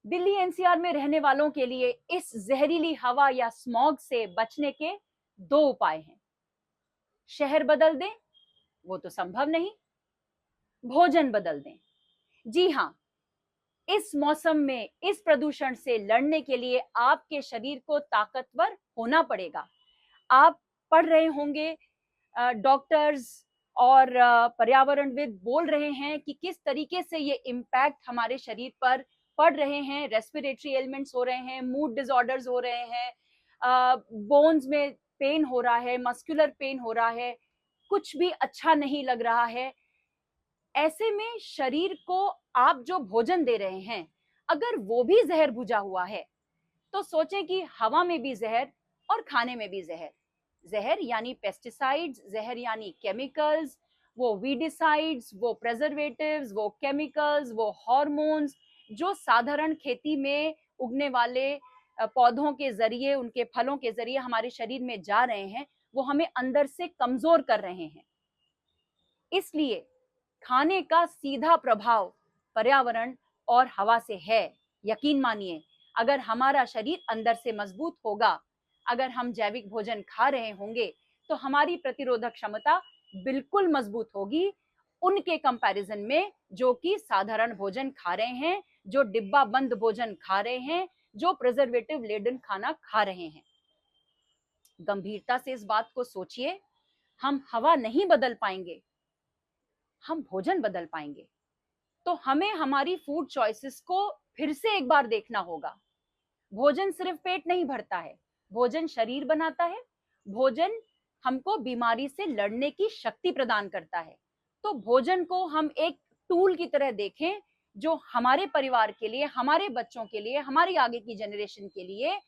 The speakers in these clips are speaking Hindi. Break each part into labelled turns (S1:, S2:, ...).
S1: दिल्ली एनसीआर में रहने वालों के लिए इस जहरीली हवा या स्मॉग से बचने के दो उपाय हैं। शहर बदल दें, वो तो संभव नहीं। भोजन बदल दें। जी हां, इस मौसम में इस प्रदूषण से लड़ने के लिए आपके शरीर को ताकतवर होना पड़ेगा। आप पढ़ रहे होंगे, डॉक्टर्स और पर्यावरणविद बोल रहे हैं कि किस तरीके से ये इम्पैक्ट हमारे शरीर पर पड़ रहे हैं। रेस्पिरेटरी एलिमेंट्स हो रहे हैं, मूड डिसऑर्डर्स हो रहे हैं, बोन्स में पेन हो रहा है, मस्कुलर पेन हो रहा है, कुछ भी अच्छा नहीं लग रहा है। ऐसे में शरीर को आप जो भोजन दे रहे हैं, अगर वो भी जहर भुजा हुआ है, तो सोचें कि हवा में भी जहर और खाने में भी जहर। जहर यानी पेस्टिसाइड्स, जहर यानी केमिकल्स, वो वीडिसाइड्स, वो प्रेजर्वेटिव्स, वो केमिकल्स, वो हार्मोन्स जो साधारण खेती में उगने वाले पौधों के जरिए, उनके फलों के जरिए हमारे शरीर में जा रहे हैं, वो हमें अंदर से कमजोर कर रहे हैं। इसलिए खाने का सीधा प्रभाव पर्यावरण और हवा से है। यकीन मानिए, अगर हमारा शरीर अंदर से मजबूत होगा, अगर हम जैविक भोजन खा रहे होंगे, तो हमारी प्रतिरोधक क्षमता बिल्कुल मजबूत होगी उनके कंपैरिजन में जो कि साधारण भोजन खा रहे हैं, जो डिब्बा बंद भोजन खा रहे हैं, जो प्रिजर्वेटिव लेडन खाना खा रहे हैं। गंभीरता से इस बात को सोचिए। हम हवा नहीं बदल पाएंगे, हम भोजन बदल पाएंगे। तो हमें हमारी फूड चॉइसेस को फिर से एक बार देखना होगा। भोजन सिर्फ पेट नहीं भरता है, भोजन शरीर बनाता है। भोजन हमको बीमारी से लड़ने की शक्ति प्रदान करता है। तो भोजन को हम एक टूल की तरह देखें जो हमारे परिवार के लिए, हमारे बच्चों के लिए, हमारी आगे की जनरेशन के लिए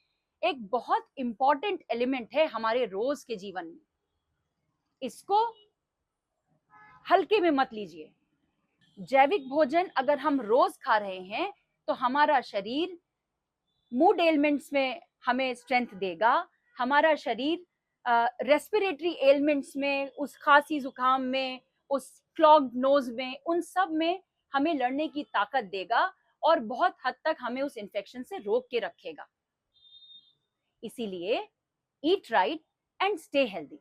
S1: एक बहुत इंपॉर्टेंट एलिमेंट है हमारे रोज के जीवन में। इसको हल्के में मत लीजिए। जैविक भोजन अगर हम रोज खा रहे हैं तो हमारा शरीर मूड एलिमेंट्स में हमें स्ट्रेंथ देगा। हमारा शरीर रेस्पिरेटरी एलिमेंट्स में, उस खांसी जुकाम में, उस क्लॉग्ड नोज में, उन सब में हमें लड़ने की ताकत देगा और बहुत हद तक हमें उस इन्फेक्शन से रोक के रखेगा। इसीलिए eat right and stay healthy.